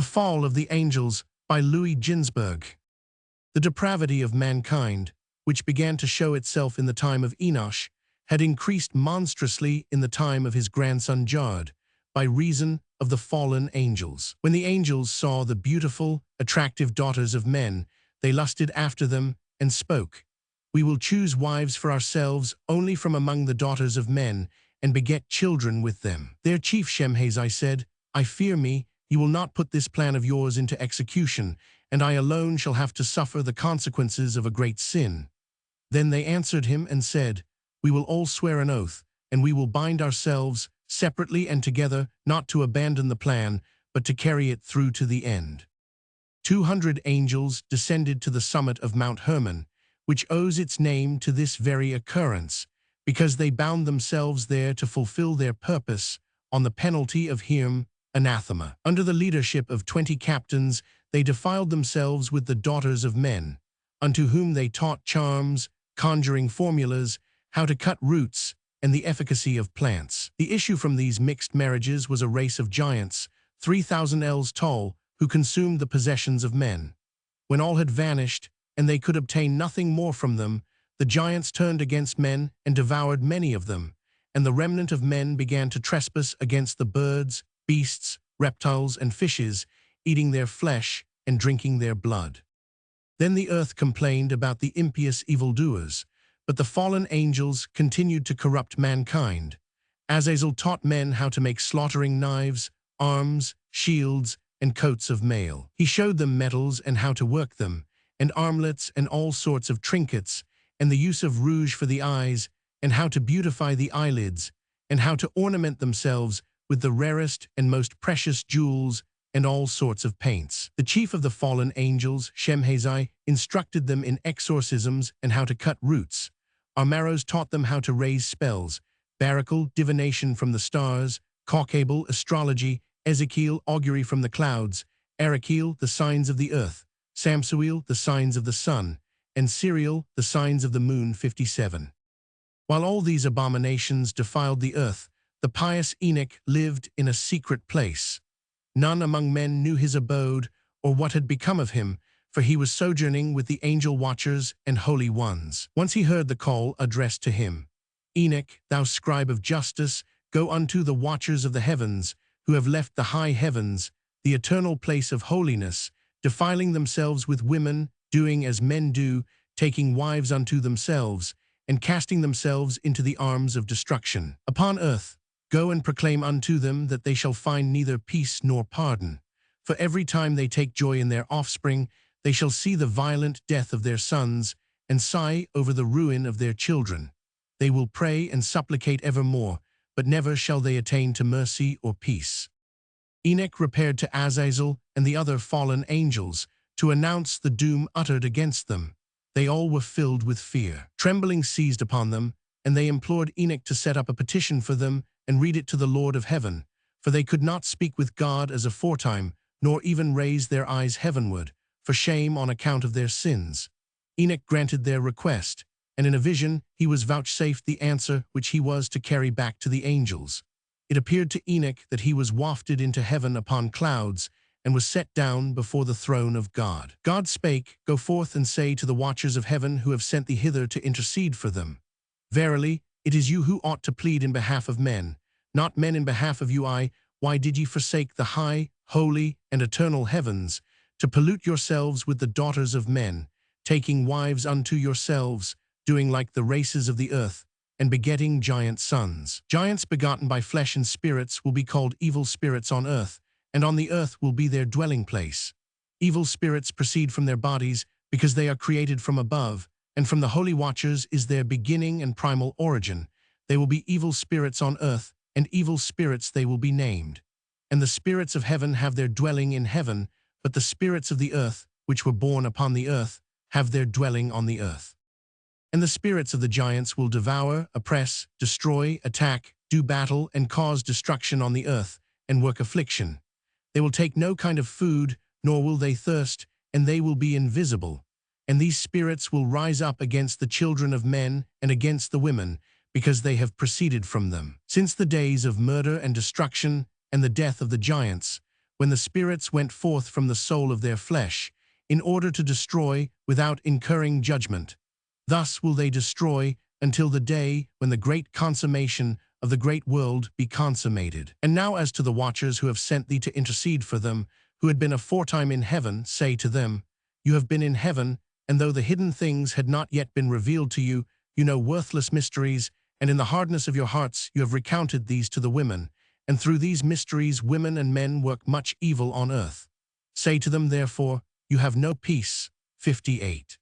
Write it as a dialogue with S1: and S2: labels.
S1: Fall of the Angels by Ginzberg. The depravity of mankind, which began to show itself in the time of Enoch, had increased monstrously in the time of his grandson Jared, by reason of the fallen angels. When the angels saw the beautiful, attractive daughters of men, they lusted after them and spoke, "We will choose wives for ourselves only from among the daughters of men, and beget children with them." Their chief Shemhazai said, "I fear me, you will not put this plan of yours into execution, and I alone shall have to suffer the consequences of a great sin." Then they answered him and said, "We will all swear an oath, and we will bind ourselves, separately and together, not to abandon the plan, but to carry it through to the end." 200 angels descended to the summit of Mount Hermon, which owes its name to this very occurrence, because they bound themselves there to fulfill their purpose, on the penalty of anathema. Under the leadership of 20 captains, they defiled themselves with the daughters of men, unto whom they taught charms, conjuring formulas, how to cut roots, and the efficacy of plants. The issue from these mixed marriages was a race of giants, 3,000 ells tall, who consumed the possessions of men. When all had vanished, and they could obtain nothing more from them, the giants turned against men and devoured many of them, and the remnant of men began to trespass against the birds, beasts, reptiles, and fishes, eating their flesh and drinking their blood. Then the earth complained about the impious evildoers, but the fallen angels continued to corrupt mankind. Azazel taught men how to make slaughtering knives, arms, shields, and coats of mail. He showed them metals and how to work them, and armlets and all sorts of trinkets, and the use of rouge for the eyes, and how to beautify the eyelids, and how to ornament themselves with the rarest and most precious jewels and all sorts of paints. The chief of the fallen angels, Shemhazai, instructed them in exorcisms and how to cut roots. Armaros taught them how to raise spells, Barakel, divination from the stars, Kokabel, astrology, Ezekiel, augury from the clouds, Arakiel, the signs of the earth, Samsuel, the signs of the sun, and Siriel, the signs of the moon 57. While all these abominations defiled the earth, the pious Enoch lived in a secret place. None among men knew his abode or what had become of him, for he was sojourning with the angel watchers and holy ones. Once he heard the call addressed to him, "Enoch, thou scribe of justice, go unto the watchers of the heavens, who have left the high heavens, the eternal place of holiness, defiling themselves with women, doing as men do, taking wives unto themselves, and casting themselves into the arms of destruction. Upon earth, go and proclaim unto them that they shall find neither peace nor pardon. For every time they take joy in their offspring, they shall see the violent death of their sons, and sigh over the ruin of their children. They will pray and supplicate evermore, but never shall they attain to mercy or peace." Enoch repaired to Azazel and the other fallen angels to announce the doom uttered against them. They all were filled with fear. Trembling seized upon them, and they implored Enoch to set up a petition for them and read it to the Lord of heaven, for they could not speak with God as aforetime, nor even raise their eyes heavenward, for shame on account of their sins. Enoch granted their request, and in a vision he was vouchsafed the answer which he was to carry back to the angels. It appeared to Enoch that he was wafted into heaven upon clouds, and was set down before the throne of God. God spake, "Go forth and say to the watchers of heaven who have sent thee hither to intercede for them, Verily, it is you who ought to plead in behalf of men, not men in behalf of you. Why did ye forsake the high, holy, and eternal heavens, to pollute yourselves with the daughters of men, taking wives unto yourselves, doing like the races of the earth, and begetting giant sons? Giants begotten by flesh and spirits will be called evil spirits on earth, and on the earth will be their dwelling place. Evil spirits proceed from their bodies, because they are created from above, and from the holy watchers is their beginning and primal origin. They will be evil spirits on earth, and evil spirits they will be named. And the spirits of heaven have their dwelling in heaven, but the spirits of the earth, which were born upon the earth, have their dwelling on the earth. And the spirits of the giants will devour, oppress, destroy, attack, do battle, and cause destruction on the earth, and work affliction. They will take no kind of food, nor will they thirst, and they will be invisible. And these spirits will rise up against the children of men and against the women, because they have proceeded from them. Since the days of murder and destruction and the death of the giants, when the spirits went forth from the soul of their flesh, in order to destroy without incurring judgment. Thus will they destroy until the day when the great consummation of the great world be consummated. And now as to the watchers who have sent thee to intercede for them, who had been aforetime in heaven, say to them, You have been in heaven, and though the hidden things had not yet been revealed to you, you know worthless mysteries, and in the hardness of your hearts you have recounted these to the women, and through these mysteries women and men work much evil on earth. Say to them, therefore, You have no peace. 58.